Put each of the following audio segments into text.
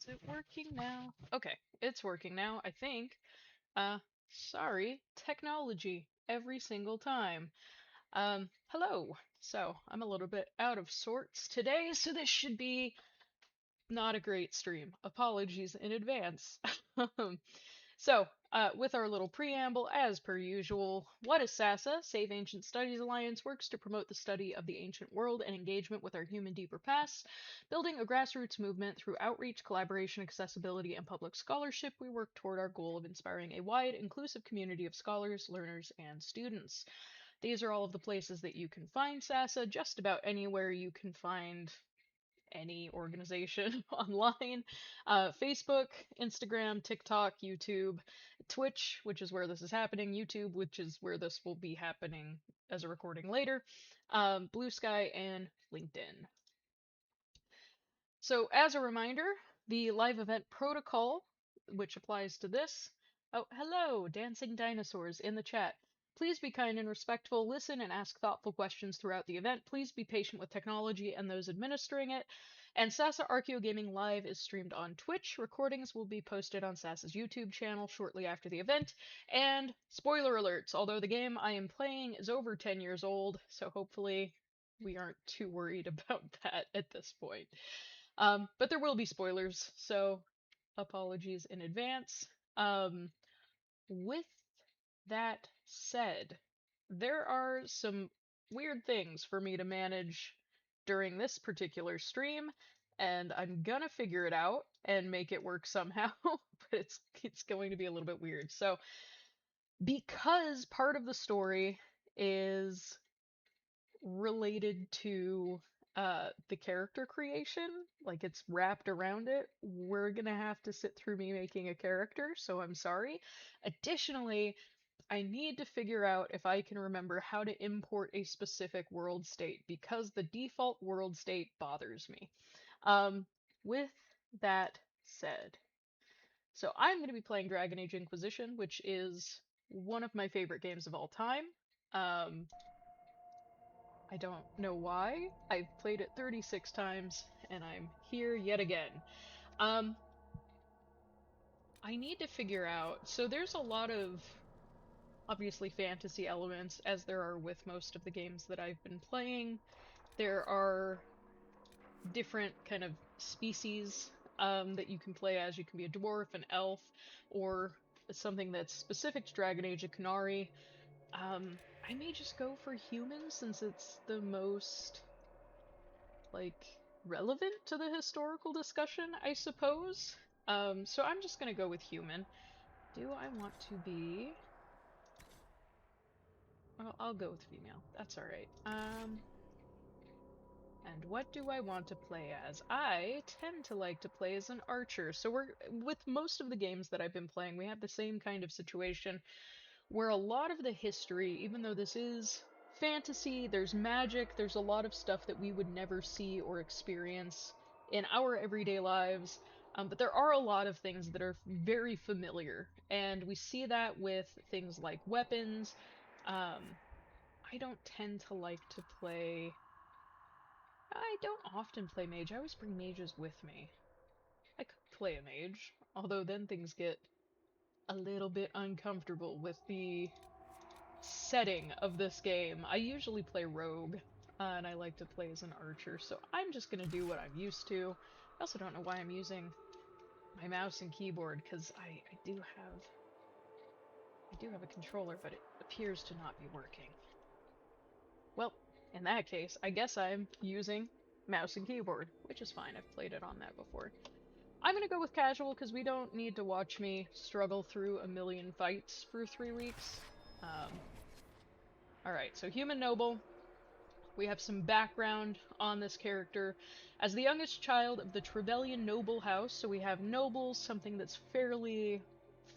Is it working now? Okay, it's working now, I think. Sorry, technology every single time. Hello. So, I'm a little bit out of sorts today, so this should be not a great stream. Apologies in advance. With our little preamble, as per usual, what is SASA? Save Ancient Studies Alliance works to promote the study of the ancient world and engagement with our human deeper past. Building a grassroots movement through outreach, collaboration, accessibility, and public scholarship, we work toward our goal of inspiring a wide, inclusive community of scholars, learners, and students. These are all of the places that you can find SASA, just about anywhere you can find any organization online. Facebook, Instagram, TikTok, YouTube, Twitch, which is where this is happening, YouTube, which is where this will be happening as a recording later, Blue Sky, and LinkedIn. So, as a reminder, the live event protocol, which applies to this. Oh, hello, dancing dinosaurs in the chat. Please be kind and respectful, listen and ask thoughtful questions throughout the event. Please be patient with technology and those administering it. And Sasa Archaeogaming Live is streamed on Twitch. Recordings will be posted on Sasa's YouTube channel shortly after the event. And spoiler alerts, although the game I am playing is over 10 years old, so hopefully we aren't too worried about that at this point. But there will be spoilers, so apologies in advance. With that said, there are some weird things for me to manage during this particular stream, and I'm gonna figure it out and make it work somehow, but it's going to be a little bit weird. So, because part of the story is related to the character creation, like it's wrapped around it, we're gonna have to sit through me making a character, so I'm sorry. Additionally, I need to figure out if I can remember how to import a specific world state because the default world state bothers me. With that said, so I'm going to be playing Dragon Age Inquisition, which is one of my favorite games of all time. Um, I don't know why. I've played it 36 times, and I'm here yet again. Um, I need to figure out. So there's a lot of obviously fantasy elements, as there are with most of the games that I've been playing. There are different kind of species that you can play as. You can be a dwarf, an elf, or something that's specific to Dragon Age, a Canary. I may just go for humans since it's the most like relevant to the historical discussion, I suppose. So I'm just gonna go with human. Do I want to be? Well, I'll go with female. That's all right. And what do I want to play as? I tend to like to play as an archer. So we're with most of the games that I've been playing, we have the same kind of situation where a lot of the history, even though this is fantasy, there's magic, there's a lot of stuff that we would never see or experience in our everyday lives. But there are a lot of things that are very familiar, and we see that with things like weapons. Um, I don't tend to like to play. I don't often play mage. I always bring mages with me. I could play a mage, although then things get a little bit uncomfortable with the setting of this game. I usually play rogue, and I like to play as an archer, so I'm just gonna do what I'm used to. I also don't know why I'm using my mouse and keyboard, because I do have a controller, but it appears to not be working. Well, in that case, I guess I'm using mouse and keyboard, which is fine. I've played it on that before. I'm gonna go with casual because we don't need to watch me struggle through a million fights for 3 weeks. Alright, so human noble. We have some background on this character. As the youngest child of the Trevelyan noble house, so we have nobles, something that's fairly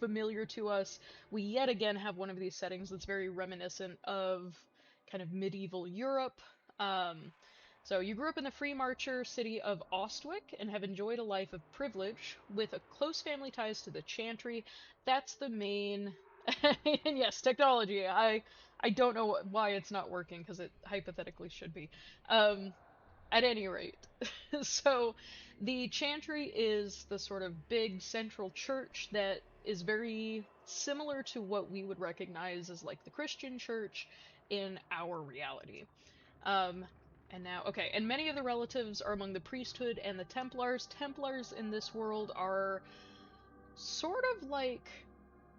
familiar to us. We yet again have one of these settings that's very reminiscent of kind of medieval Europe. So you grew up in the free marcher city of Ostwick and have enjoyed a life of privilege with a close family ties to the Chantry. That's the main. And yes, technology. I don't know why it's not working because it hypothetically should be. Um, At any rate, so the chantry is the sort of big central church that is very similar to what we would recognize as like the Christian church in our reality. Um, and now, okay, and many of the relatives are among the priesthood and the Templars. Templars in this world are sort of like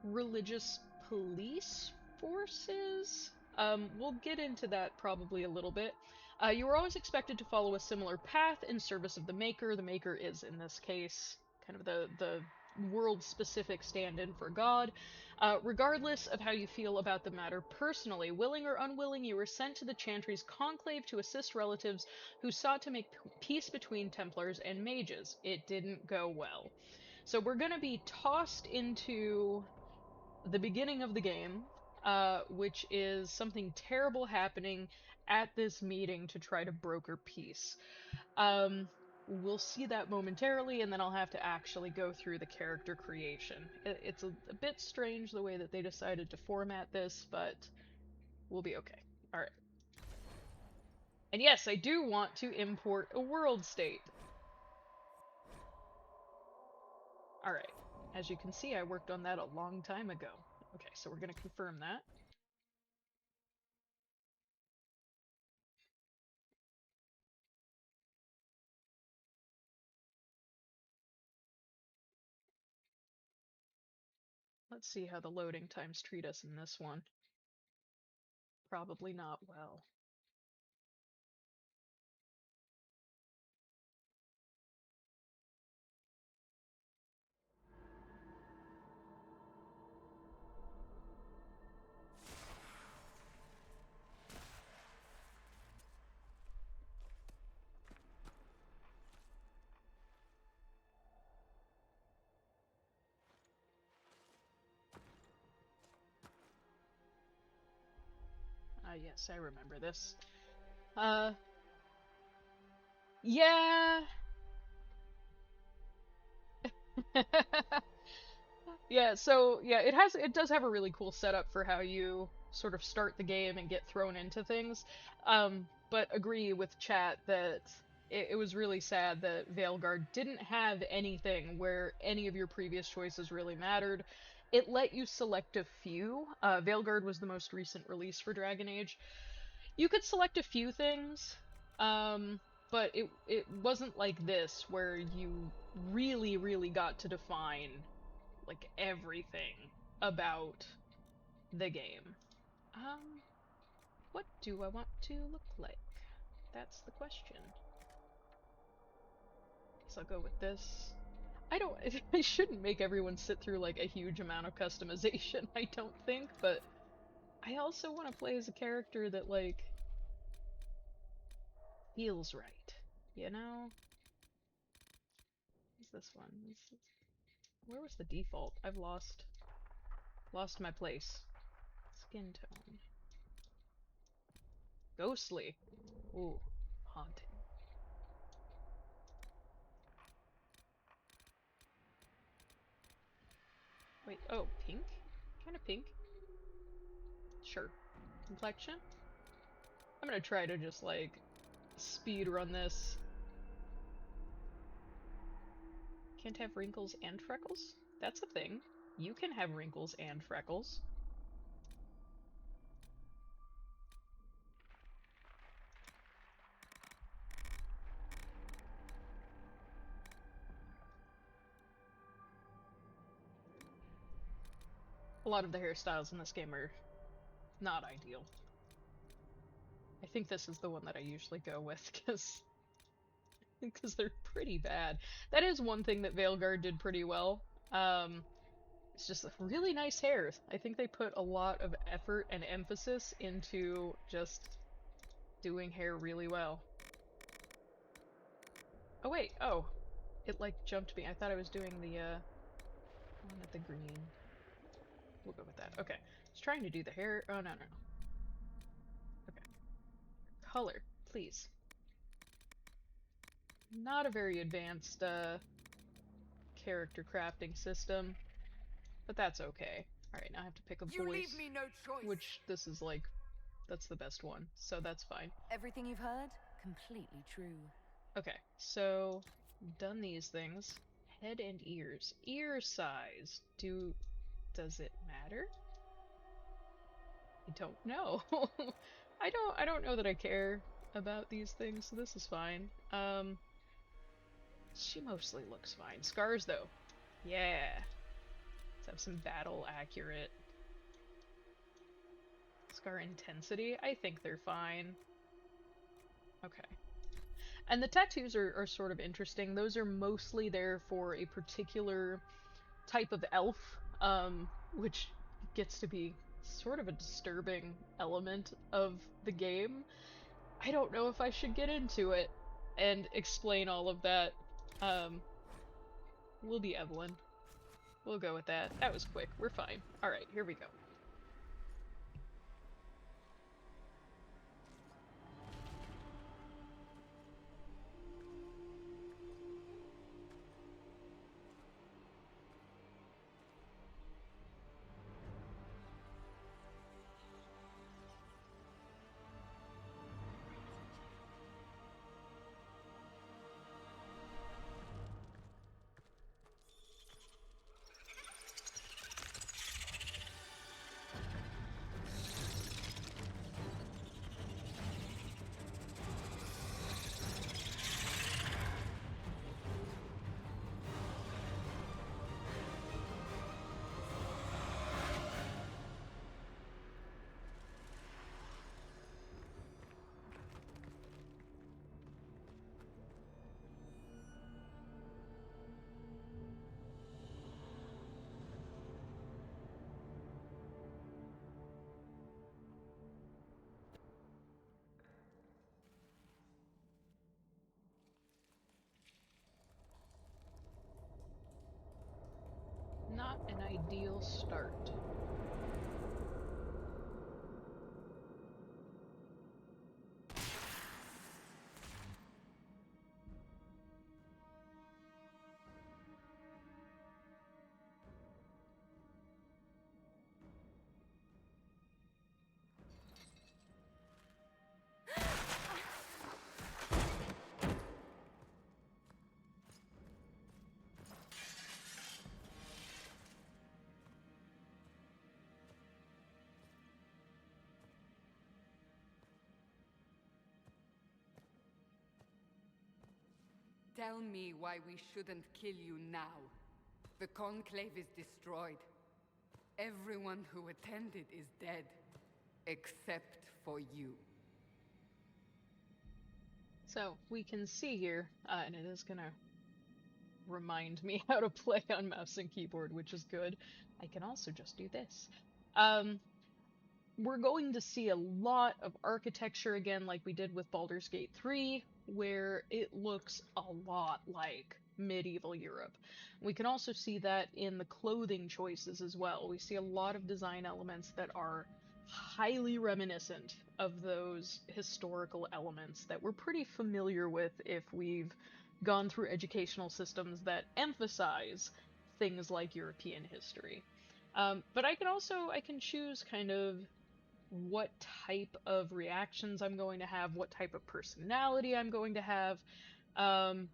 religious police forces. We'll get into that probably a little bit. You were always expected to follow a similar path in service of the Maker. The Maker is, in this case, kind of the world-specific stand-in for God. Regardless of how you feel about the matter personally, willing or unwilling, you were sent to the Chantry's conclave to assist relatives who sought to make peace between Templars and mages. It didn't go well. So we're going to be tossed into the beginning of the game, which is something terrible happening at this meeting to try to broker peace. Um, we'll see that momentarily, and then I'll have to actually go through the character creation. It's a bit strange the way that they decided to format this, but we'll be okay. Alright. And yes, I do want to import a world state. Alright. As you can see, I worked on that a long time ago. Okay, so we're going to confirm that. Let's see how the loading times treat us in this one. Probably not well. Yes, I remember this. Uh, yeah. Yeah, so yeah, it does have a really cool setup for how you sort of start the game and get thrown into things. But agree with chat that it was really sad that Veilguard didn't have anything where any of your previous choices really mattered. It let you select a few. Veilguard was the most recent release for Dragon Age. You could select a few things, but it wasn't like this where you really got to define like everything about the game. Um, what do I want to look like? That's the question. Guess I'll go with this. I don't. I shouldn't make everyone sit through like a huge amount of customization. I don't think, but I also want to play as a character that like feels right. You know? What's this one? Where was the default? I've lost my place. Skin tone. Ghostly. Ooh, haunting. Wait, oh, pink? Kind of pink. Sure. Complexion? I'm gonna try to just, like, speed run this. Can't have wrinkles and freckles? That's a thing. You can have wrinkles and freckles. A lot of the hairstyles in this game are not ideal. I think this is the one that I usually go with, because they're pretty bad. That is one thing that Veilguard did pretty well. It's just really nice hair. I think they put a lot of effort and emphasis into just doing hair really well. Oh wait, oh. It like jumped me. I thought I was doing the one at the green. We'll go with that. Okay. I was trying to do the hair. Oh no. Okay. Color, please. Not a very advanced character crafting system, but that's okay. Alright, now I have to pick a You voice. leave me no choice. Which this is like that's the best one, so that's fine. Everything you've heard completely true. Okay, so done these things. Head and ears. Ear size. Does it matter? I don't know. I don't know that I care about these things, so this is fine. She mostly looks fine. Scars though. Yeah. Let's have some battle accurate. Scar intensity. I think they're fine. Okay. And the tattoos are sort of interesting. Those are mostly there for a particular type of elf, which gets to be sort of a disturbing element of the game. I don't know if I should get into it and explain all of that. We'll be Evelyn. We'll go with that. That was quick. We're fine. Alright, here we go. Not an ideal start. Tell me why we shouldn't kill you now. The Conclave is destroyed. Everyone who attended is dead. Except for you. So, we can see here, and it is gonna remind me how to play on mouse and keyboard, which is good. I can also just do this. We're going to see a lot of architecture again, like we did with Baldur's Gate 3, where it looks a lot like medieval Europe. We can also see that in the clothing choices as well. We see a lot of design elements that are highly reminiscent of those historical elements that we're pretty familiar with if we've gone through educational systems that emphasize things like European history. But I can choose kind of what type of reactions I'm going to have, what type of personality I'm going to have. And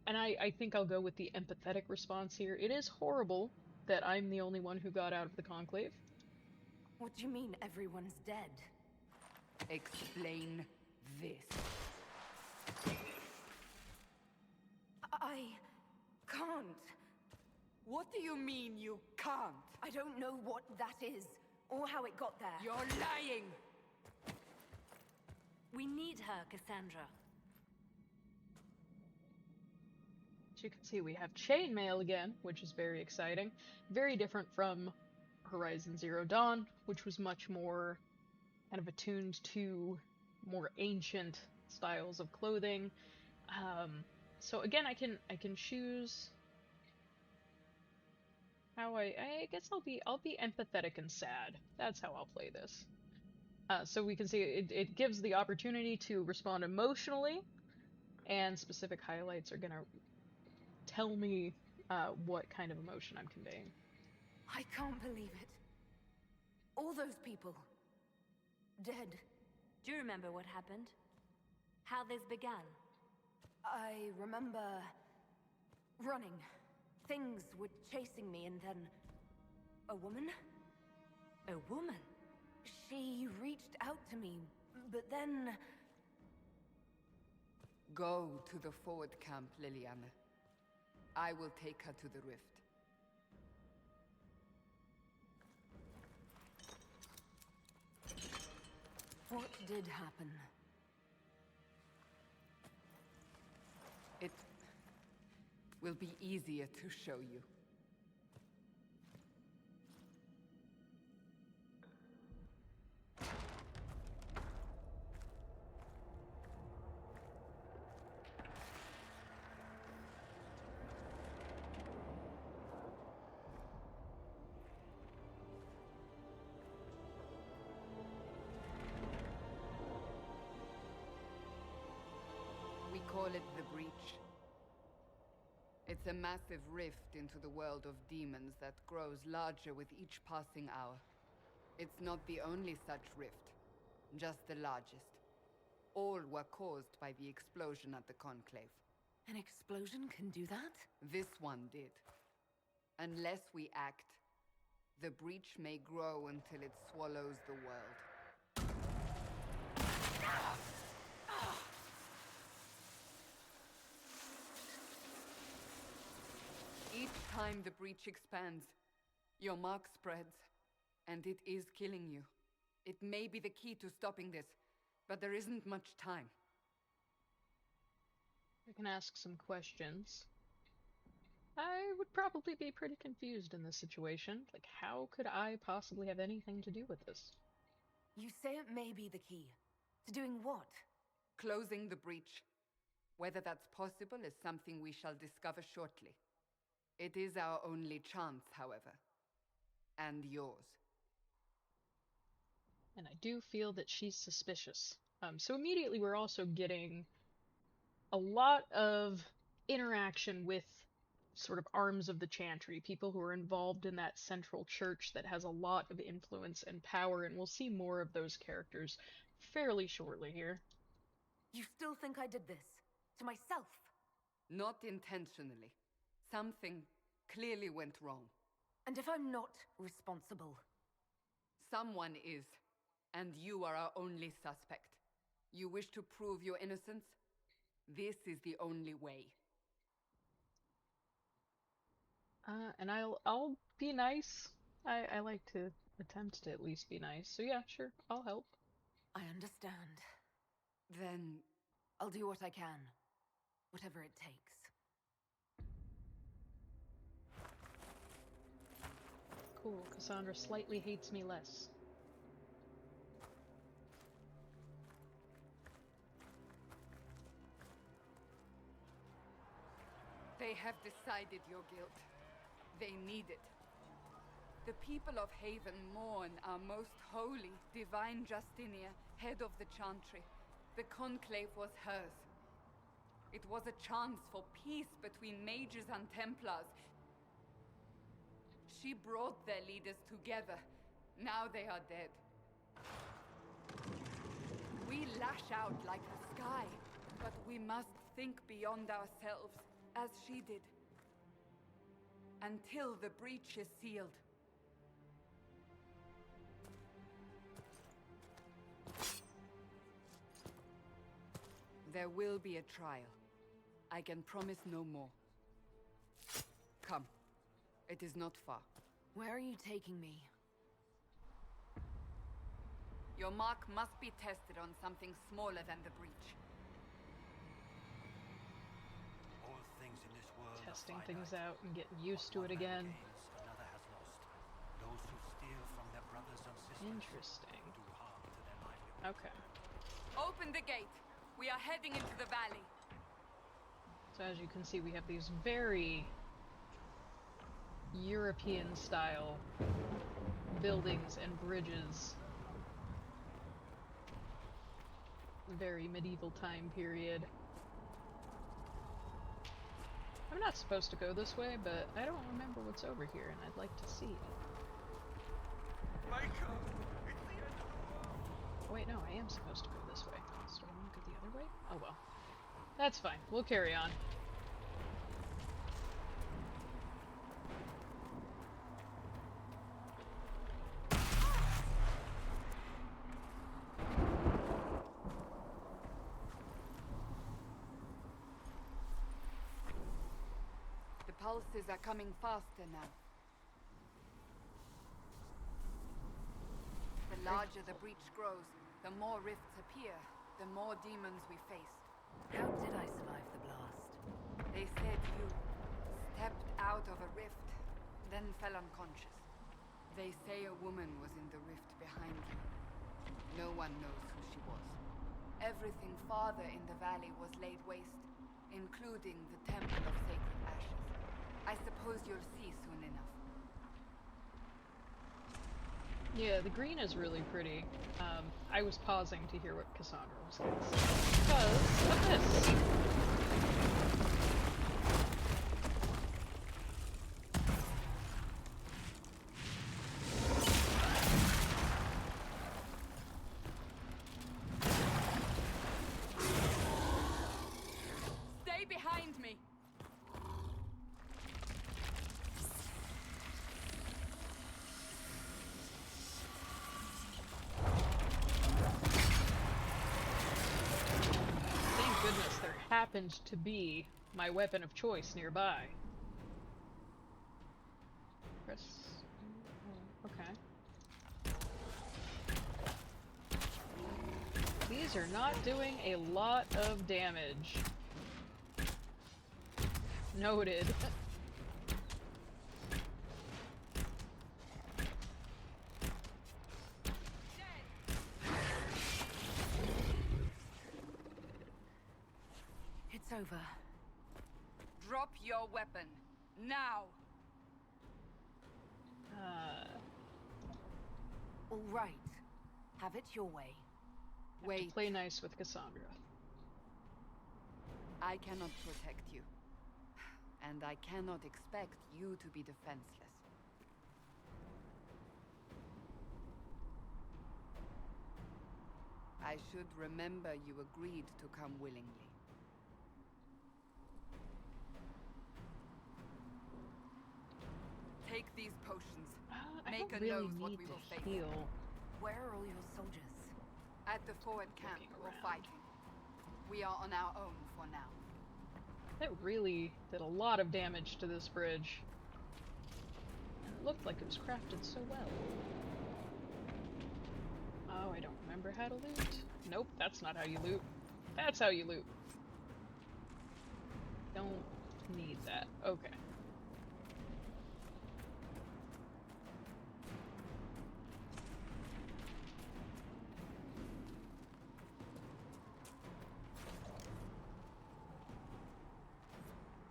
I think I'll go with the empathetic response here. It is horrible that I'm the only one who got out of the Conclave. What do you mean everyone's dead? Explain this. I can't. What do you mean you can't? I don't know what that is, or how it got there. You're lying! We need her, Cassandra. As you can see, we have chainmail again, which is very exciting. Very different from Horizon Zero Dawn, which was much more kind of attuned to more ancient styles of clothing. So again, I can choose how I guess I'll be empathetic and sad. That's how I'll play this. So we can see it gives the opportunity to respond emotionally, and specific highlights are gonna tell me what kind of emotion I'm conveying. I can't believe it. All those people. Dead. Do you remember what happened? How this began? I remember running. Things were chasing me, and then a woman? A woman? She reached out to me, but then... Go to the forward camp, Liliana. I will take her to the rift. What did happen? It will be easier to show you. We call it the Breach. It's a massive rift into the world of demons that grows larger with each passing hour. It's not the only such rift, just the largest. All were caused by the explosion at the Conclave. An explosion can do that? This one did. Unless we act, the Breach may grow until it swallows the world. Each time the Breach expands, your mark spreads, and it is killing you. It may be the key to stopping this, but there isn't much time. I can ask some questions. I would probably be pretty confused in this situation. Like, how could I possibly have anything to do with this? You say it may be the key. To doing what? Closing the Breach. Whether that's possible is something we shall discover shortly. It is our only chance, however. And yours. And I do feel that she's suspicious. So immediately we're also getting a lot of interaction with sort of arms of the Chantry, people who are involved in that central church that has a lot of influence and power, and we'll see more of those characters fairly shortly here. You still think I did this? To myself? Not intentionally. Something clearly went wrong. And if I'm not responsible? Someone is, and you are our only suspect. You wish to prove your innocence? This is the only way. And I'll be nice. I like to attempt to at least be nice. So yeah, sure, I'll help. I understand. Then I'll do what I can. Whatever it takes. Cool, Cassandra slightly hates me less. they have decided your guilt. They need it. The people of Haven mourn our most holy, divine Justinia, head of the Chantry. The Conclave was hers. It was a chance for peace between mages and Templars. She brought their leaders together. Now they are dead. We lash out like the sky, but we must think beyond ourselves, as she did. Until the breach is sealed. There will be a trial. I can promise no more. Come. It is not far. Where are you taking me? Your mark must be tested on something smaller than the breach. All things in this world Testing are things finite. out and getting used to What it one man again. gains, another has lost. Those who steal from their brothers and sisters Interesting. do harm to their livelihood. Okay. Open the gate. We are heading into the valley. So as you can see, we have these very European-style buildings and bridges. Very medieval time period. I'm not supposed to go this way, but I don't remember what's over here, and I'd like to see it. Micah! It's the end of the world! Oh, wait, no, I am supposed to go this way. So I want to go the other way? Oh well. That's fine. We'll carry on. The pulses are coming faster now. The larger the breach grows, the more rifts appear, the more demons we face. How did I survive the blast? They said you stepped out of a rift, then fell unconscious. They say a woman was in the rift behind you. No one knows who she was. Everything farther in the valley was laid waste, including the Temple of Sacred Ashes. I suppose you'll see soon enough. Yeah, the green is really pretty. I was pausing to hear what Cassandra was going to say. Because of this! Stay behind me! Thank goodness there happened to be my weapon of choice nearby. Press... okay. These are not doing a lot of damage. Noted. It's over. Drop your weapon. Now! All right. Have it your way. To Wait, play nice with Cassandra. I cannot protect you. And I cannot expect you to be defenseless. I should remember you agreed to come willingly. Take these potions. I Make don't a really nose what need we will to face. heal. Where are all your soldiers? At the forward camp, Looking we're around. fighting. We are on our own for now. That really did a lot of damage to this bridge. And it looked like it was crafted so well. Oh, I don't remember how to loot. Nope, that's not how you loot. That's how you loot. Don't need that. Okay.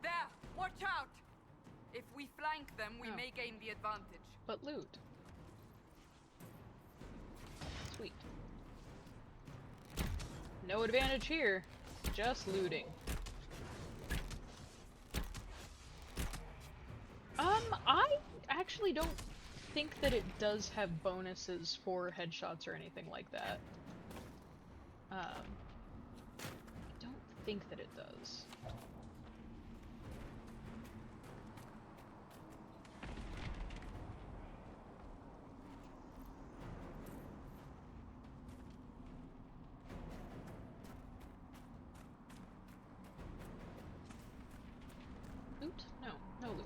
There! Watch out! If we flank them, we Oh. may gain the advantage. But loot. Sweet. No advantage here. Just looting. I actually don't think that it does have bonuses for headshots or anything like that. I don't think that it does. Loot? No, no loot.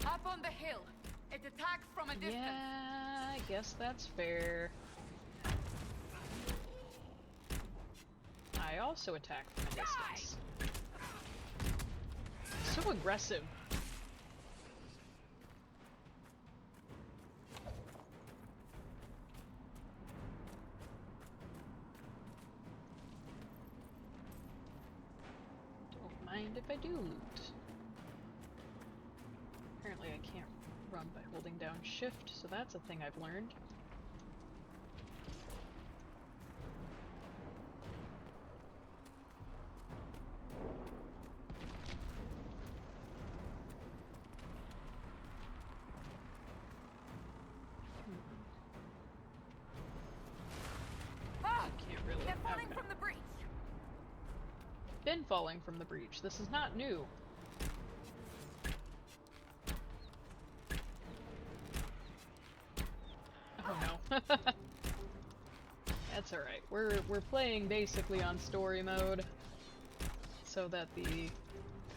Up on the hill! It attacks from a distance! Yeah, I guess that's fair. I also attack from a distance. So aggressive. Don't mind if I do loot. Apparently I can't run by holding down shift, so that's a thing I've learned. been falling from the breach. This is not new. Oh no. That's alright. We're playing basically on story mode, so that the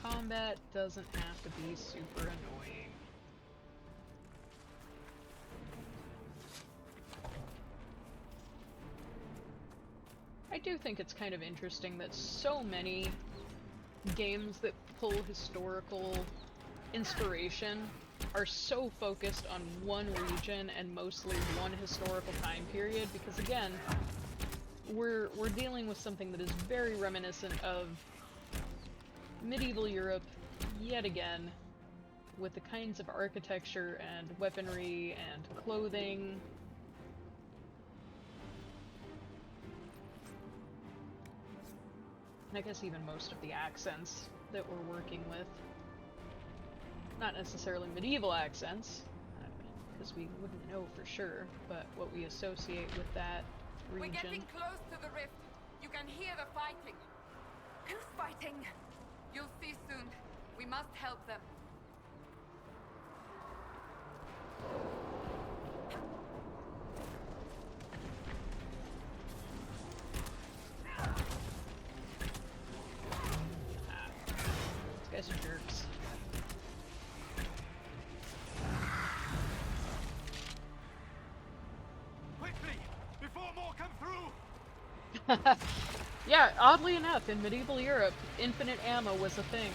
combat doesn't have to be super annoying. I do think it's kind of interesting that so many games that pull historical inspiration are so focused on one region and mostly one historical time period, because again, we're dealing with something that is very reminiscent of medieval Europe yet again, with the kinds of architecture and weaponry and clothing. And I guess even most of the accents that we're working with. Not necessarily medieval accents, because we wouldn't know for sure, but what we associate with that region. We're getting close to the rift. You can hear the fighting. Who's fighting? You'll see soon. We must help them. These guys are jerks. Quickly, before more come through! Yeah, oddly enough, in medieval Europe, infinite ammo was a thing.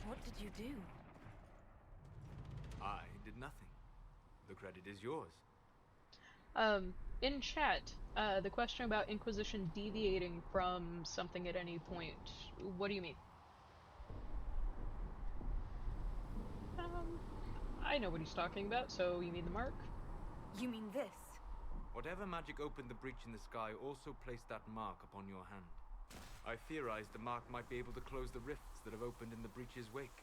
What did you do? I did nothing. The credit is yours. In chat, the question about Inquisition deviating from something at any point, what do you mean? I know what he's talking about, so you mean the mark? You mean this? Whatever magic opened the breach in the sky also placed that mark upon your hand. I theorized the mark might be able to close the rifts that have opened in the breach's wake.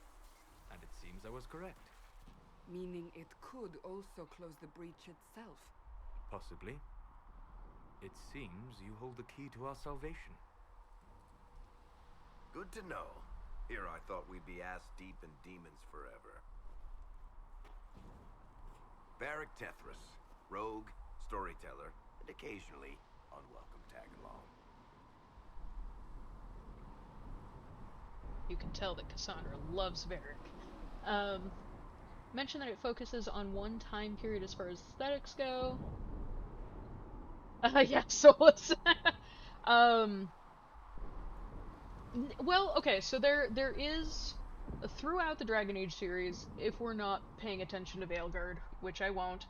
And it seems I was correct. Meaning it could also close the breach itself. Possibly. It seems you hold the key to our salvation. Good to know. Here I thought we'd be ass deep in demons forever. Varric Tethras, rogue, storyteller, and occasionally unwelcome tag-along. You can tell that Cassandra loves Varric. Mention that it focuses on one time period as far as aesthetics go. Yeah, so let's... well, okay, so there is, throughout the Dragon Age series, if we're not paying attention to Veilguard, which I won't,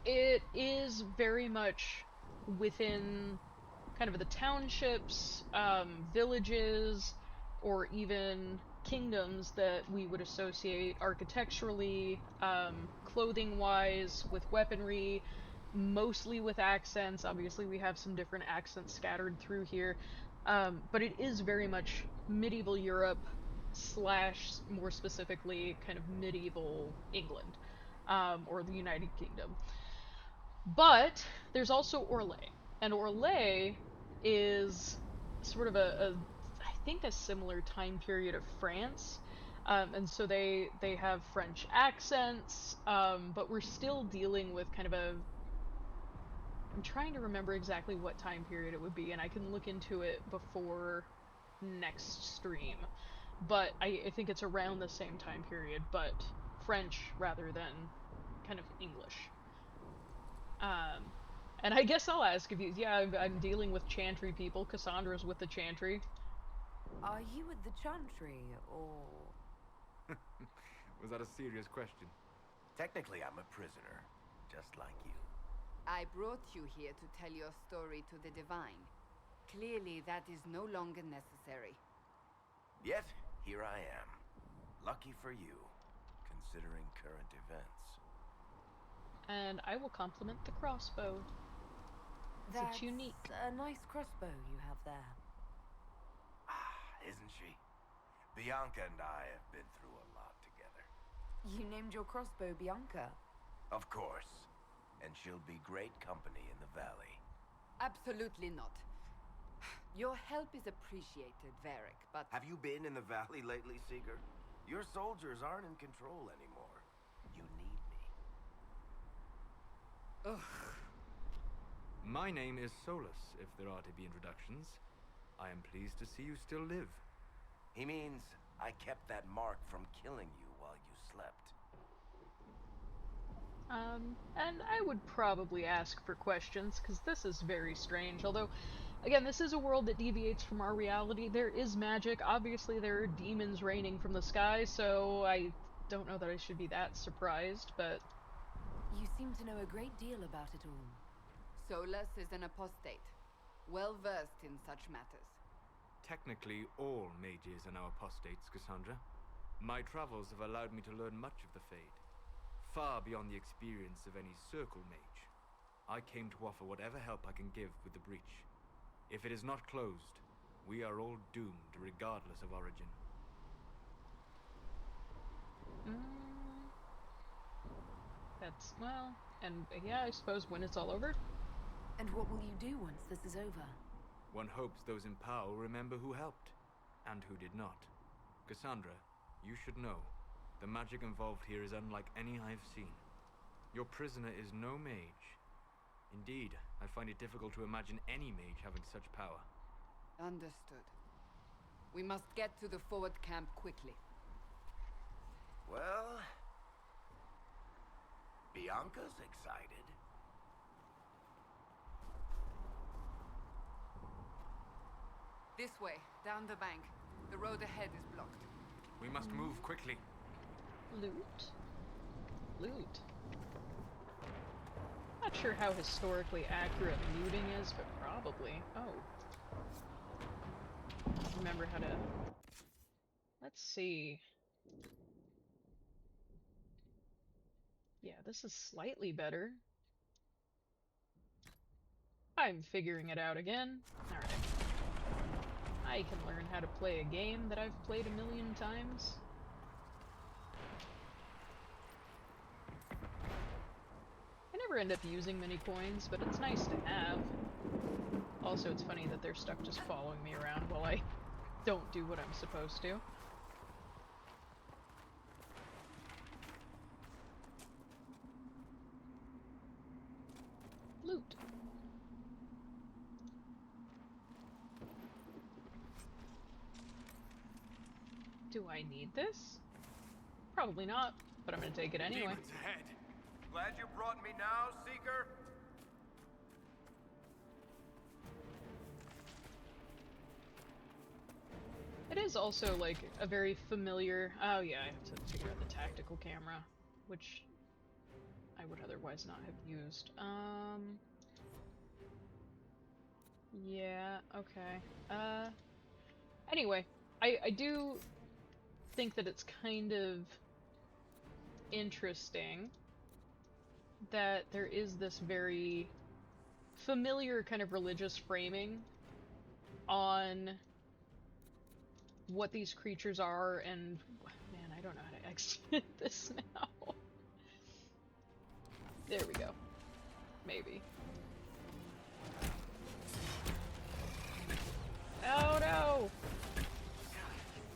it is very much within kind of the townships, villages, or even kingdoms that we would associate architecturally, clothing-wise, with weaponry, mostly with accents. Obviously we have some different accents scattered through here, but it is very much medieval Europe slash, more specifically, kind of medieval England, or the United Kingdom. But there's also Orlais, and Orlais is sort of I think a similar time period of France, and so they have French accents, but we're still dealing with kind of I'm trying to remember exactly what time period it would be, and I can look into it before next stream, but I think it's around the same time period, but French rather than kind of English. And I guess I'll ask if you, yeah, I'm dealing with Chantry people. Cassandra's with the Chantry. Are you with the Chantry, or... Was that a serious question? Technically, I'm a prisoner, just like you. I brought you here to tell your story to the Divine. Clearly, that is no longer necessary. Yet, here I am. Lucky for you, considering current events. And I will compliment the crossbow. That's it's unique. A nice crossbow you have there. Ah, isn't she? Bianca and I have been through a lot together. You named your crossbow Bianca. Of course. And she'll be great company in the valley. Absolutely not. Your help is appreciated, Varric, but... Have you been in the valley lately, Seeker? Your soldiers aren't in control anymore. You need me. Ugh. My name is Solus, if there are to be introductions. I am pleased to see you still live. He means I kept that mark from killing you while you slept. And I would probably ask for questions, because this is very strange. Although, again, this is a world that deviates from our reality. There is magic. Obviously, there are demons raining from the sky, so I don't know that I should be that surprised, but... You seem to know a great deal about it all. Solus is an apostate, well-versed in such matters. Technically, all mages are now apostates, Cassandra. My travels have allowed me to learn much of the Fade, far beyond the experience of any circle mage. I came to offer whatever help I can give with the breach. If it is not closed, we are all doomed regardless of origin. That's, well, and yeah, I suppose when it's all over. And what will you do once this is over? One hopes those in power will remember who helped, and who did not. Cassandra, you should know, the magic involved here is unlike any I've seen. Your prisoner is no mage. Indeed, I find it difficult to imagine any mage having such power. Understood. We must get to the forward camp quickly. Well... Bianca's excited. This way, down the bank. The road ahead is blocked. We must move quickly. Loot? Loot. Not sure how historically accurate looting is, but probably. Oh. Remember how to... Let's see. Yeah, this is slightly better. I'm figuring it out again. Alright. I can learn how to play a game that I've played a million times. I never end up using many coins, but it's nice to have. Also, it's funny that they're stuck just following me around while I don't do what I'm supposed to. Loot. Do I need this? Probably not, but I'm gonna take it anyway. Demons ahead. Glad you brought me now, Seeker. It is also, like, a very familiar... Oh yeah, I have to figure out the tactical camera, which I would otherwise not have used. Yeah, okay. Anyway, I do think that it's kind of interesting that there is this very familiar kind of religious framing on what these creatures are, and man, I don't know how to exit this now. There we go. Maybe. Oh no!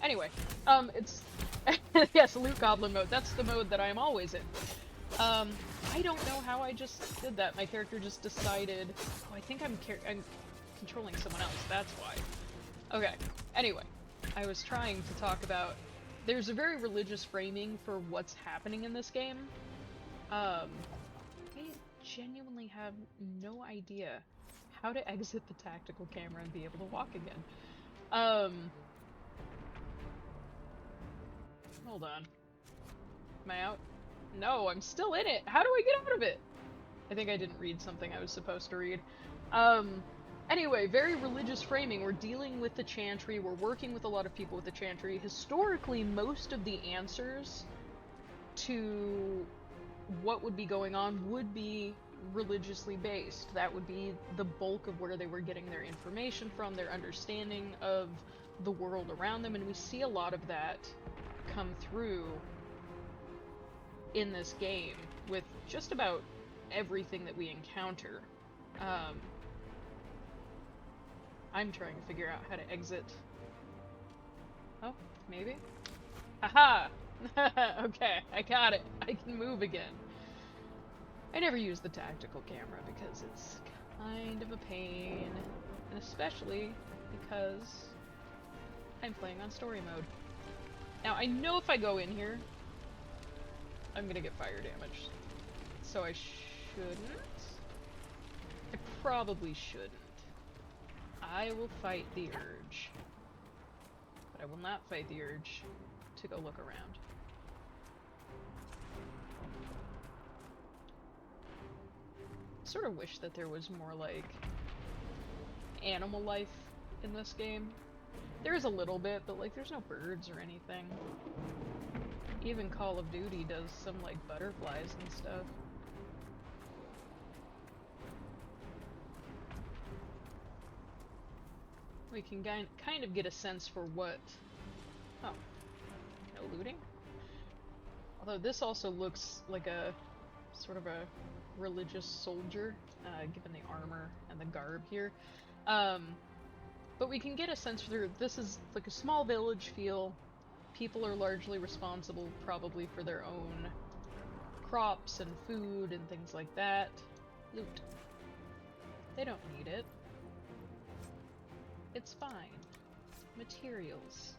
Anyway, it's yes, loot goblin mode. That's the mode that I'm always in. I don't know how I just did that. My character just decided. Oh, I think I'm controlling someone else. That's why. Okay. Anyway, I was trying to talk about. There's a very religious framing for what's happening in this game. I genuinely have no idea how to exit the tactical camera and be able to walk again. Hold on. Am I out? No, I'm still in it! How do I get out of it? I think I didn't read something I was supposed to read. Anyway, very religious framing. We're dealing with the Chantry, we're working with a lot of people with the Chantry. Historically, most of the answers to what would be going on would be religiously based. That would be the bulk of where they were getting their information from, their understanding of the world around them, and we see a lot of that come through in this game with just about everything that we encounter. I'm trying to figure out how to exit. Oh, maybe? Haha! Okay, I got it. I can move again. I never use the tactical camera because it's kind of a pain. And especially because I'm playing on story mode. Now, I know if I go in here, I'm gonna get fire damage. So I shouldn't. I probably shouldn't. I will fight the urge. But I will not fight the urge to go look around. I sort of wish that there was more, like, animal life in this game. There is a little bit, but, like, there's no birds or anything. Even Call of Duty does some, like, butterflies and stuff. We can kind of get a sense for what... Oh. No looting? Although this also looks like a sort of a religious soldier, given the armor and the garb here. But we can get a sense for this is like a small village feel. People are largely responsible probably for their own crops and food and things like that. Loot. They don't need it. It's fine. Materials.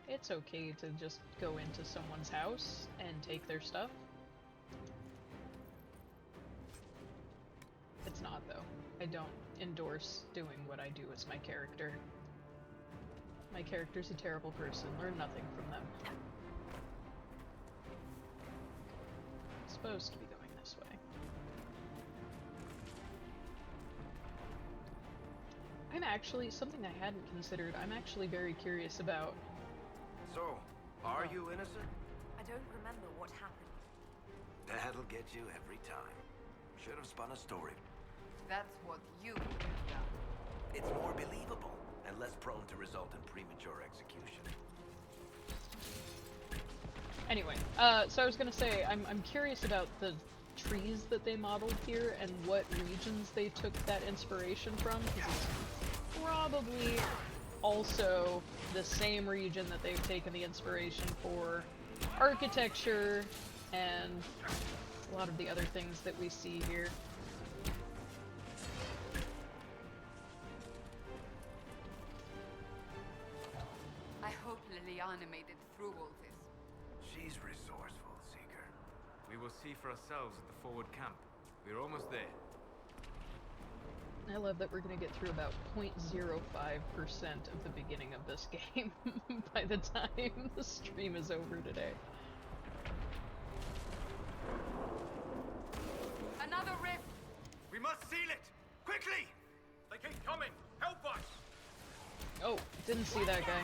It's okay to just go into someone's house and take their stuff. It's not, though. I don't endorse doing what I do as my character. My character's a terrible person. Learn nothing from them. It's supposed to be going this way. I'm actually, something I hadn't considered, I'm actually very curious about. So, are you innocent? I don't remember what happened. That'll get you every time. Should have spun a story. That's what you would have done. It's more believable and less prone to result in premature execution. Anyway, so I was gonna say, I'm curious about the trees that they modeled here and what regions they took that inspiration from, because it's probably also the same region that they've taken the inspiration for architecture and a lot of the other things that we see here. I hope Liliana made it through all this. She's resourceful, Seeker. We will see for ourselves at the forward camp. We're almost there. I love that we're gonna get through about 0.05% of the beginning of this game by the time the stream is over today. Another rift! We must seal it! Quickly! They keep coming! Help us! Oh, didn't see that guy.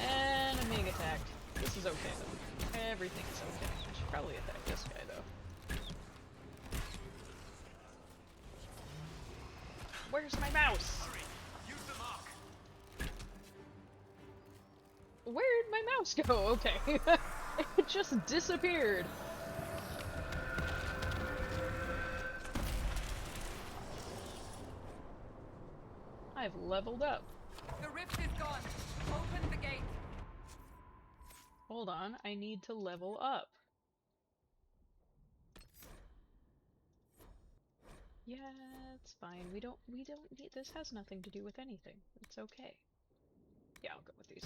And I'm being attacked. This is okay though. Everything's okay. I should probably attack this guy though. Where's my mouse? Hurry! Use the mark! Where'd my mouse go? Okay. It just disappeared. I've leveled up. The rift is gone. Open the gate. Hold on, I need to level up. Yeah, it's fine. We don't need, this has nothing to do with anything. It's okay. Yeah, I'll go with these.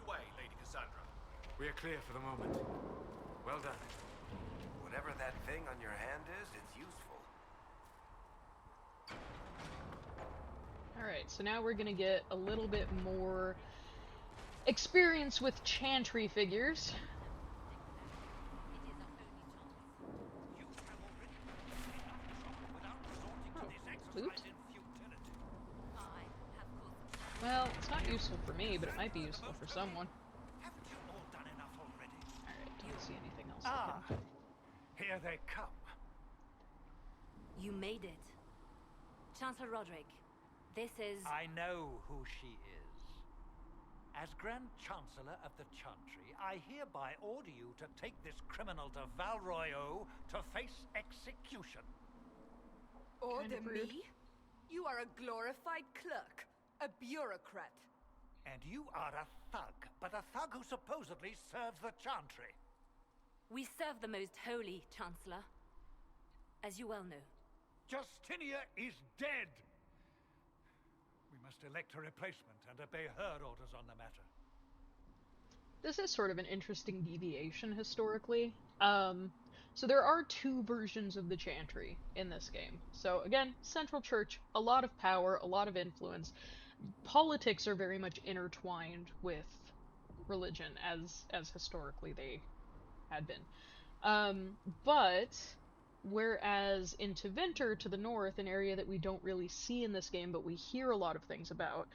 Away, Lady Cassandra. We are clear for the moment. Well done. Whatever that thing on your hand is, it's useful. Alright, so now we're gonna get a little bit more experience with chantry figures. Loot? Well, it's not useful for me, but it might be useful for someone. Alright, don't see anything else. Here they come. You made it. Chancellor Roderick, this is... I know who she is. As Grand Chancellor of the Chantry, I hereby order you to take this criminal to Val Royeaux to face execution. Order of rude. me? You are a glorified clerk, a bureaucrat. And you are a thug, but a thug who supposedly serves the Chantry. We serve the most holy, Chancellor. As you well know. Justinia is dead! We must elect a replacement and obey her orders on the matter. This is sort of an interesting deviation historically. So there are two versions of the Chantry in this game. So again, Central Church, a lot of power, a lot of influence. Politics are very much intertwined with religion, as historically they had been. But whereas in Tevinter to the north, an area that we don't really see in this game, but we hear a lot of things about,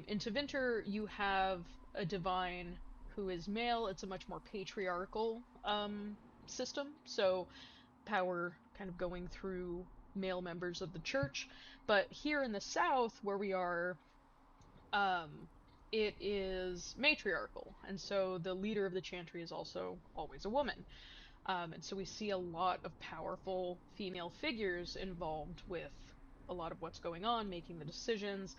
in Tevinter you have a divine who is male. It's a much more patriarchal system, so power kind of going through male members of the church. But here in the south, where we are, it is matriarchal, and so the leader of the Chantry is also always a woman. And so we see a lot of powerful female figures involved with a lot of what's going on, making the decisions.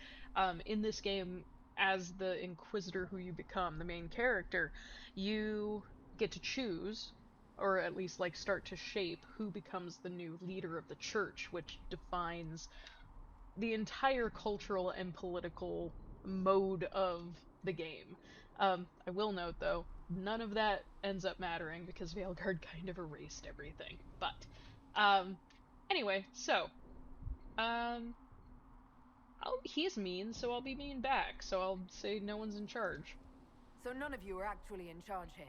In this game, as the Inquisitor who you become, the main character, you get to choose, or at least like start to shape who becomes the new leader of the church, which defines the entire cultural and political mode of the game. I will note, though, none of that ends up mattering because Veilguard kind of erased everything. But, anyway, so, he's mean, so I'll be mean back, so I'll say no one's in charge. So none of you are actually in charge here.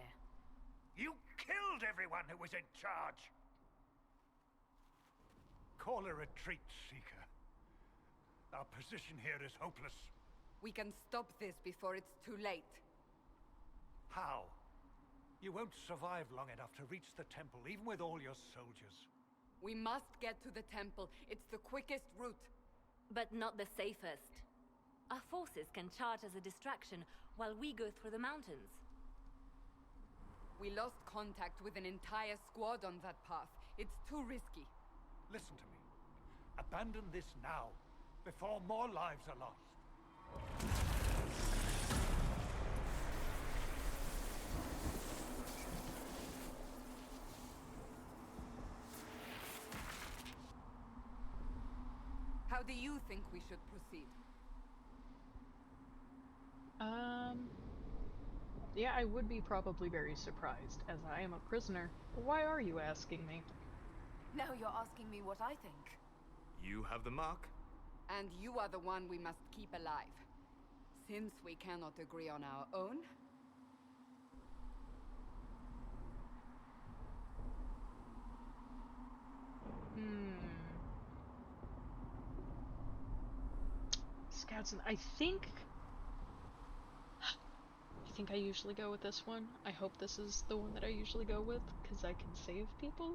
You killed everyone who was in charge! Call a retreat, Seeker. Our position here is hopeless. We can stop this before it's too late. How? You won't survive long enough to reach the temple, even with all your soldiers. We must get to the temple. It's the quickest route. But not the safest. Our forces can charge as a distraction while we go through the mountains. We lost contact with an entire squad on that path. It's too risky. Listen to me. Abandon this now, before more lives are lost. How do you think we should proceed? Yeah, I would be probably very surprised, as I am a prisoner. Why are you asking me? Now you're asking me what I think. You have the mark? And you are the one we must keep alive. Since we cannot agree on our own... Scouts, and I think I usually go with this one. I hope this is the one that I usually go with, because I can save people.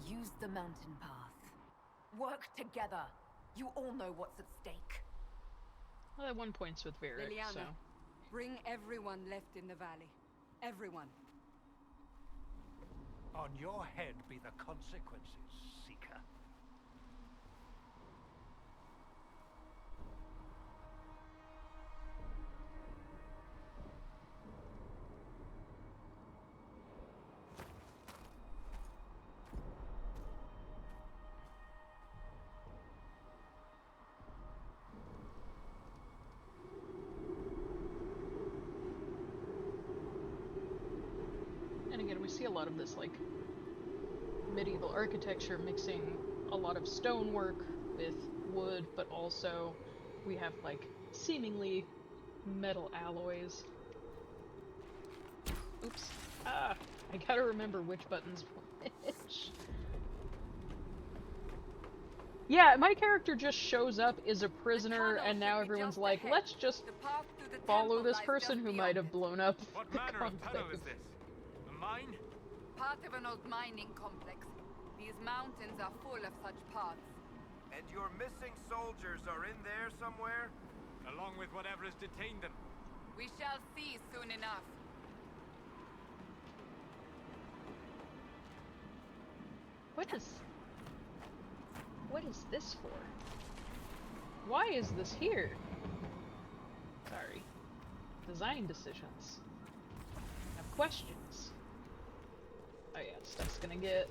Use the mountain path. Work together. You all know what's at stake. Well, that one points with Varric, Liliana, so... bring everyone left in the valley. Everyone. On your head be the consequences, Seeker. And again, we see a lot of this, like, medieval architecture mixing a lot of stonework with wood, but also we have, like, seemingly metal alloys. Oops. Ah! I gotta remember which button's which. Yeah, my character just shows up, is a prisoner, and now everyone's like, let's just follow this person who might have blown up What the manner of tunnel is conclave. this? A mine? Part of an old mining complex. These mountains are full of such paths. And your missing soldiers are in there somewhere? Along with whatever has detained them. We shall see soon enough. What is... What is this for? Why is this here? Sorry. Design decisions. I have questions. Oh yeah, stuff's gonna get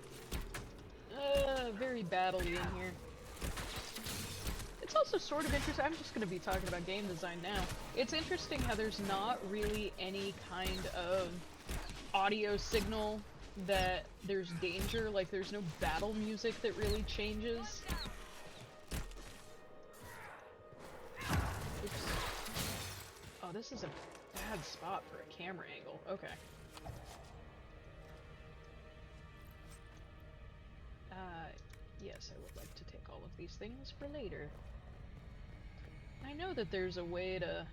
very battle-y in here. It's also sort of interesting. I'm just gonna be talking about game design now. It's interesting how there's not really any kind of audio signal that there's danger, like there's no battle music that really changes. Oops. Oh, this is a bad spot for a camera angle. Okay. Yes, I would like to take all of these things for later. I know that there's a way to,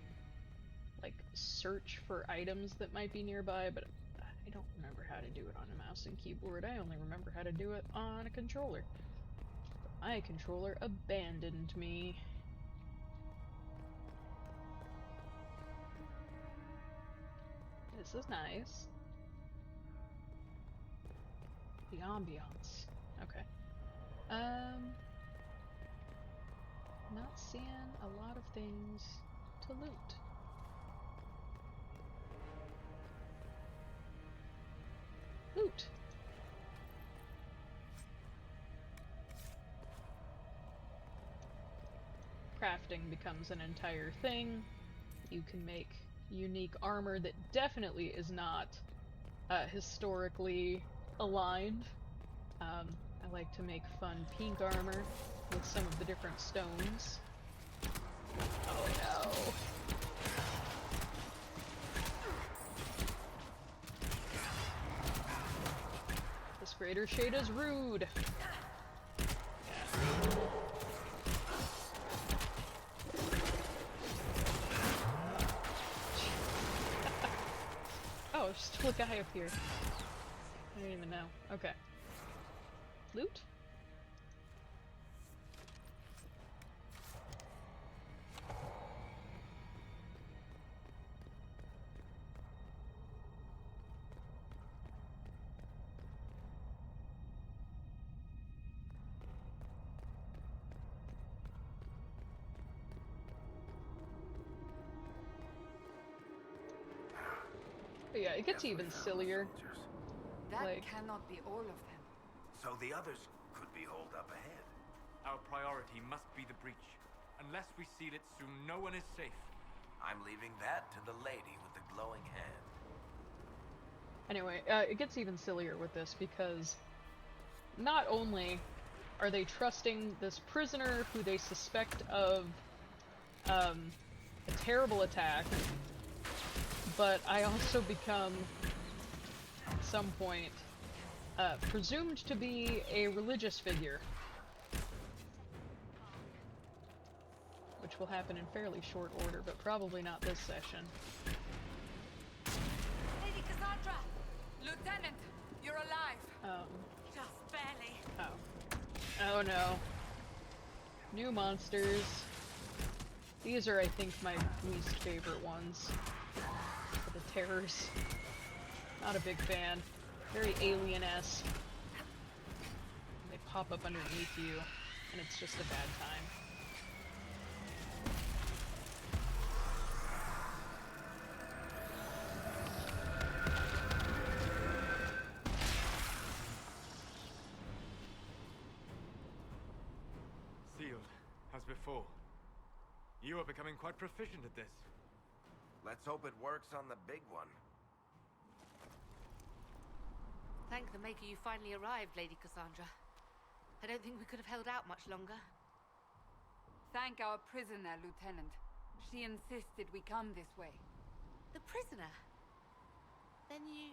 like, search for items that might be nearby, but I don't remember how to do it on a mouse and keyboard. I only remember how to do it on a controller. But my controller abandoned me. This is nice. The ambiance. Okay. Not seeing a lot of things to loot. Loot! Crafting becomes an entire thing. You can make unique armor that definitely is not historically aligned. I like to make fun pink armor with some of the different stones. Oh no. This greater shade is rude. Oh, there's still a guy up here. I didn't even know. Okay. Loot? But yeah, it gets even sillier. That Like- cannot be all of them. So the others could be holed up ahead. Our priority must be the breach. Unless we seal it soon, no one is safe. I'm leaving that to the lady with the glowing hand. Anyway, it gets even sillier with this because not only are they trusting this prisoner who they suspect of a terrible attack, but I also become, at some point, presumed to be a religious figure. Which will happen in fairly short order, but probably not this session. Lady Cassandra! Lieutenant, you're alive. Just barely. Oh no. New monsters. These are, I think, my least favorite ones. The terrors. Not a big fan. Very alien-esque. They pop up underneath you, and it's just a bad time. Sealed, as before. You are becoming quite proficient at this. Let's hope it works on the big one. Thank the Maker you finally arrived, Lady Cassandra. I don't think we could have held out much longer. Thank our prisoner, Lieutenant. She insisted we come this way. The prisoner? Then you...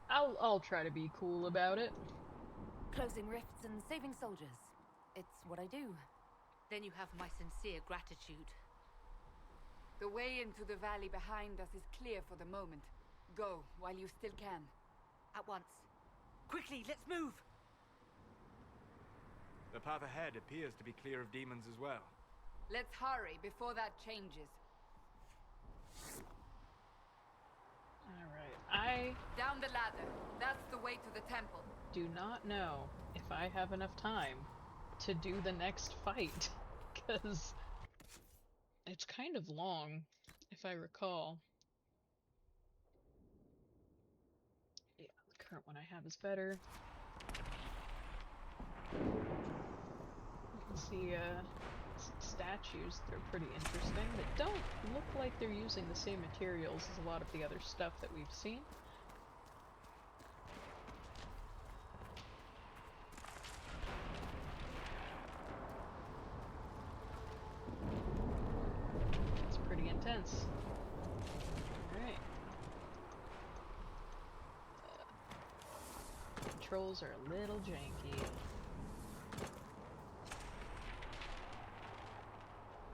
I'll try to be cool about it. Closing rifts and saving soldiers. It's what I do. Then you have my sincere gratitude. The way into the valley behind us is clear for the moment. Go, while you still can. At once. Quickly, let's move! The path ahead appears to be clear of demons as well. Let's hurry before that changes. Alright, Down the ladder. That's the way to the temple. do not know if I have enough time to do the next fight, because it's kind of long, if I recall. Yeah, the current one I have is better. You can see some statues that are pretty interesting that don't look like they're using the same materials as a lot of the other stuff that we've seen. It's pretty intense. Alright. Controls are a little janky.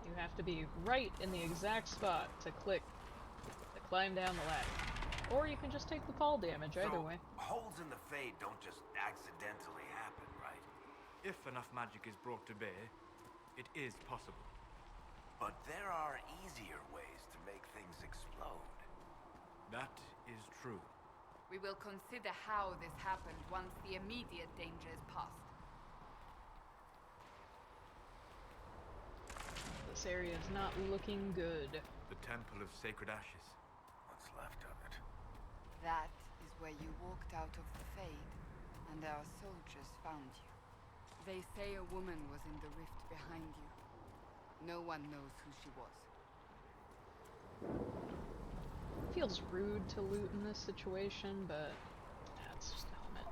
You have to be right in the exact spot to click to climb down the ladder. Or you can just take the fall damage, either way. Holes in the Fade don't just accidentally happen, right? If enough magic is brought to bear, it is possible. But there are easier ways to make things explode. That is true. We will consider how this happened once the immediate danger is past. This area is not looking good. The Temple of Sacred Ashes. What's left of it? That is where you walked out of the Fade, and our soldiers found you. They say a woman was in the rift behind you. No one knows who she was. Feels rude to loot in this situation, but that's just the helmet.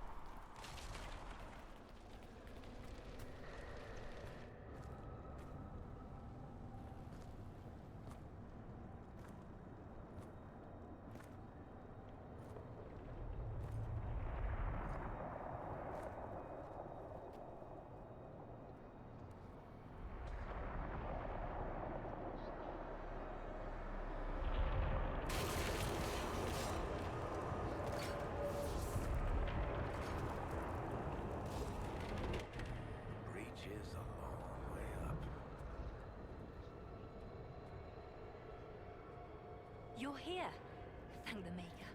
Breach is a long way up. You're here. Thank the Maker.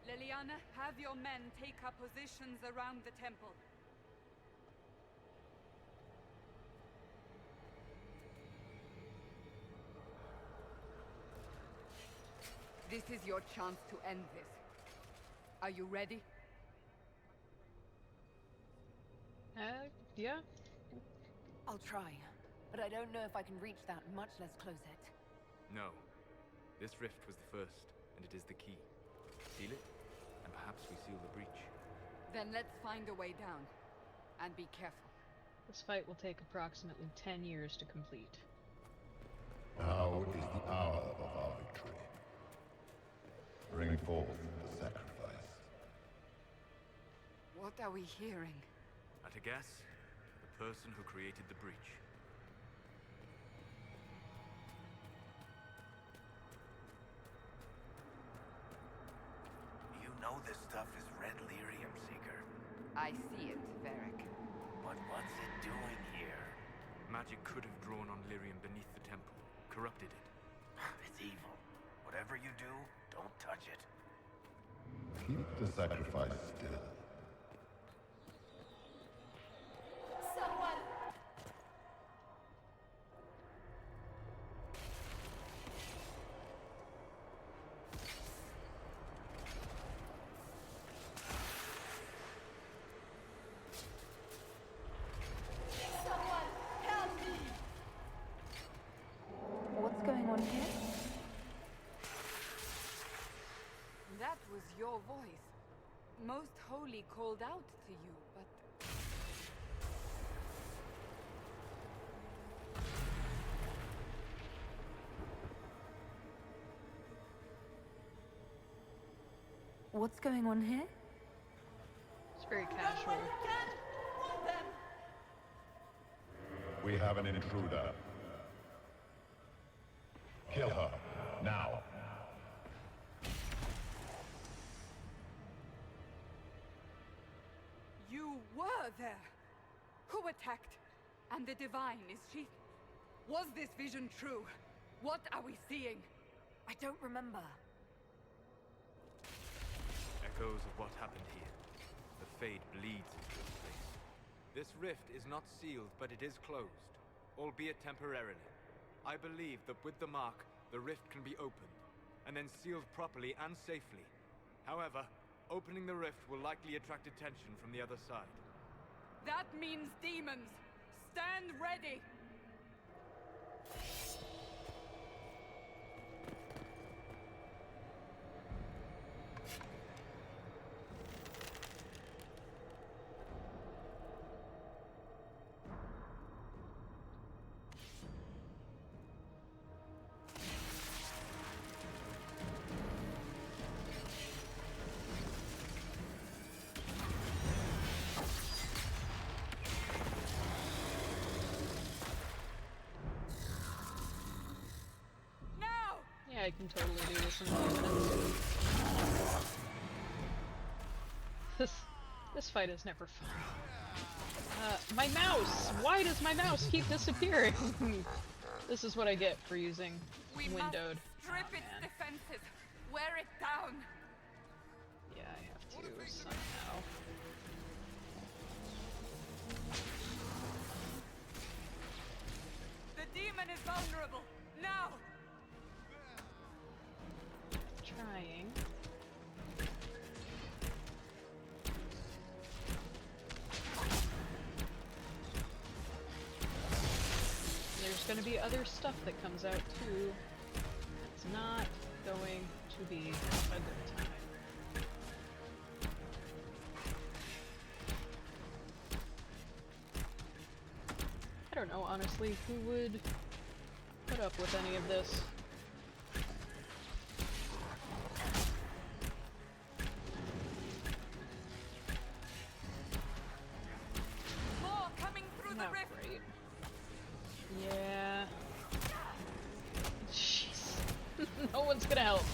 Liliana, have your men take up positions around the temple. This is your chance to end this. Are you ready? Yeah. I'll try, but I don't know if I can reach that, much less close it. No. This rift was the first, and it is the key. Seal it, and perhaps we seal the breach. Then let's find a way down. And be careful. This fight will take approximately 10 years to complete. Now is the hour of our victory. Bring forth the sacrifice. What are we hearing? At a guess, the person who created the breach. You know this stuff is red lyrium, Seeker. I see it, Varric. But what's it doing here? Magic could have drawn on lyrium beneath the temple, corrupted it. It's evil. Whatever you do, don't touch it. Keep the sacrifice still. Someone! Someone, help me! What's going on here? That was your voice. Most Holy called out to you, but... What's going on here? It's very casual. We have an intruder. Kill her, now. You were there! Who attacked? And the Divine, is she... Was this vision true? What are we seeing? I don't remember. Echoes of what happened here. The Fade bleeds into this place. This rift is not sealed, but it is closed, albeit temporarily. I believe that with the mark, the rift can be opened, and then sealed properly and safely. However, opening the rift will likely attract attention from the other side. That means demons! Stand ready! Yeah, I can totally do this in a few minutes. This fight is never fun. My mouse! Why does my mouse keep disappearing? This is what I get for using windowed. Strip its defenses. Wear it down. Yeah, I have to somehow. The demon is vulnerable. Now! Trying. There's gonna be other stuff that comes out too. It's not going to be a good time. I don't know, honestly, who would put up with any of this? More coming through the rift. Great. Yeah. Jeez. No one's gonna help.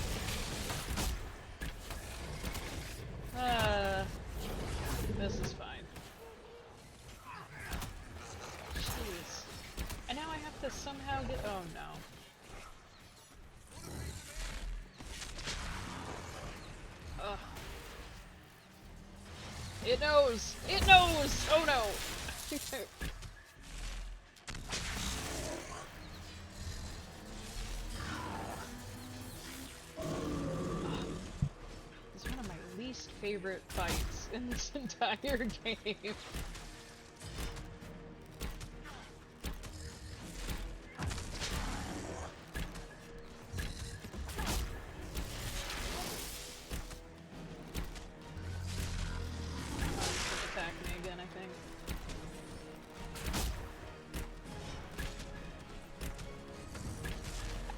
This is fine. Jeez. And now I have to somehow get— oh no. Ugh. It knows! It knows! Oh no! It's one of my least favorite fights in this entire game. Attack me again, I think.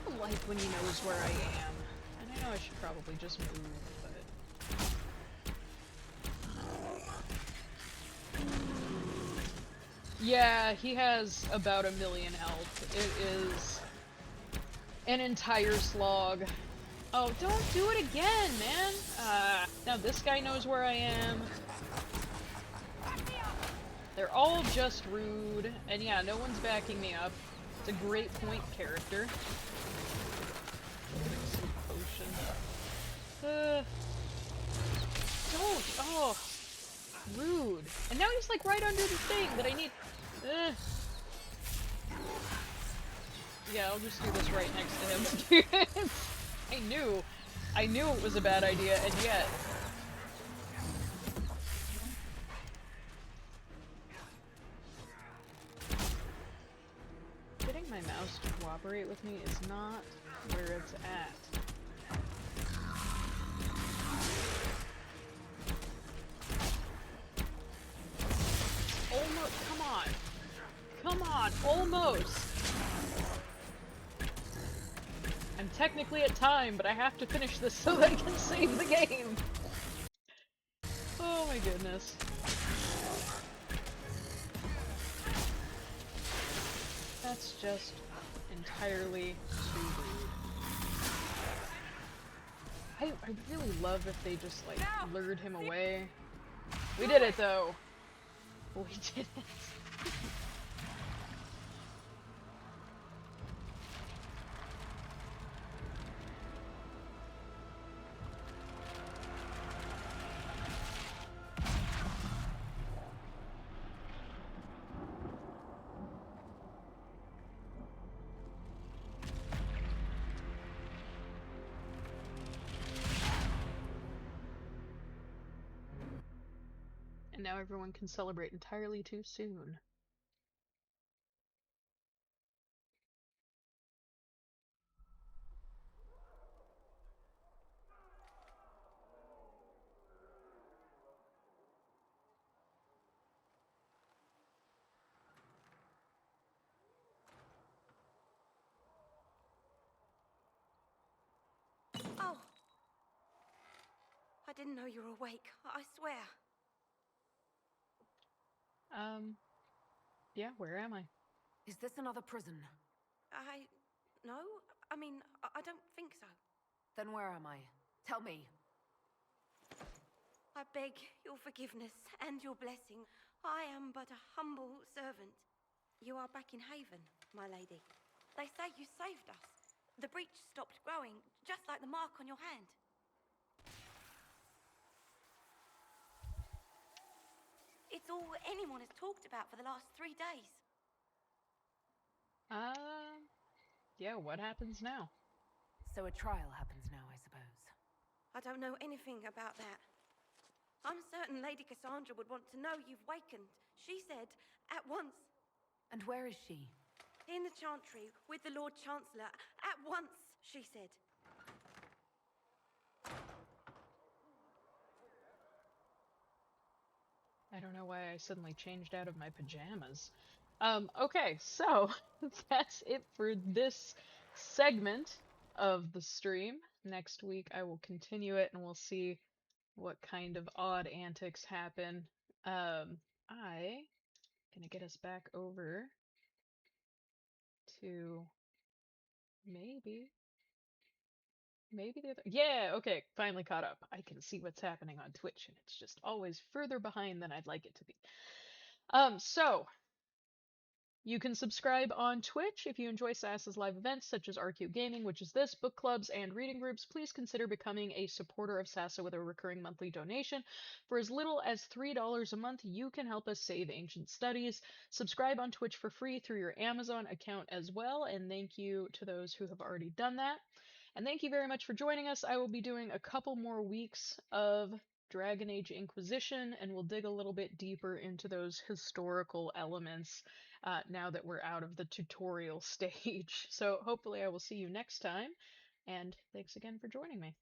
I don't like when he knows where I am. And I know I should probably just move, but... yeah, he has about 1,000,000 health. It is an entire slog. Oh, don't do it again, man! Now this guy knows where I am. They're all just rude, and yeah, no one's backing me up. It's a great point character. Some potion. Don't! Oh! Rude. And now he's like right under the thing that I need. Yeah, I'll just do this right next to him. I knew it was a bad idea, and yet. Getting my mouse to cooperate with me is not where it's at. Almost, come on. Come on, almost. I'm technically at time, but I have to finish this so that I can save the game. Oh my goodness. That's just entirely too rude. I really love if they just, like, lured him away. We did it, though. We did it. now everyone can celebrate entirely too soon. Oh! I didn't know you were awake, I swear. Yeah, where am I? Is this another prison? No. I mean, I don't think so. Then where am I? Tell me. I beg your forgiveness and your blessing. I am but a humble servant. You are back in Haven, my lady. They say you saved us. The breach stopped growing, just like the mark on your hand. It's all anyone has talked about for the last 3 days. Yeah, what happens now? So a trial happens now, I suppose. I don't know anything about that. I'm certain Lady Cassandra would want to know you've wakened. She said, at once. And where is she? In the Chantry, with the Lord Chancellor. At once, she said. I don't know why I suddenly changed out of my pajamas. Okay, so that's it for this segment of the stream. Next week I will continue it and we'll see what kind of odd antics happen. I gonna get us back over to maybe the other. Yeah, okay, finally caught up. I can see what's happening on Twitch, and it's just always further behind than I'd like it to be. So you can subscribe on Twitch if you enjoy SAS's live events such as Archaeogaming, which is this, book clubs, and reading groups. Please consider becoming a supporter of SASA with a recurring monthly donation. For as little as $3 a month, you can help us save ancient studies. Subscribe on Twitch for free through your Amazon account as well, and thank you to those who have already done that. And thank you very much for joining us. I will be doing a couple more weeks of Dragon Age Inquisition, and we'll dig a little bit deeper into those historical elements now that we're out of the tutorial stage. So hopefully I will see you next time, and thanks again for joining me.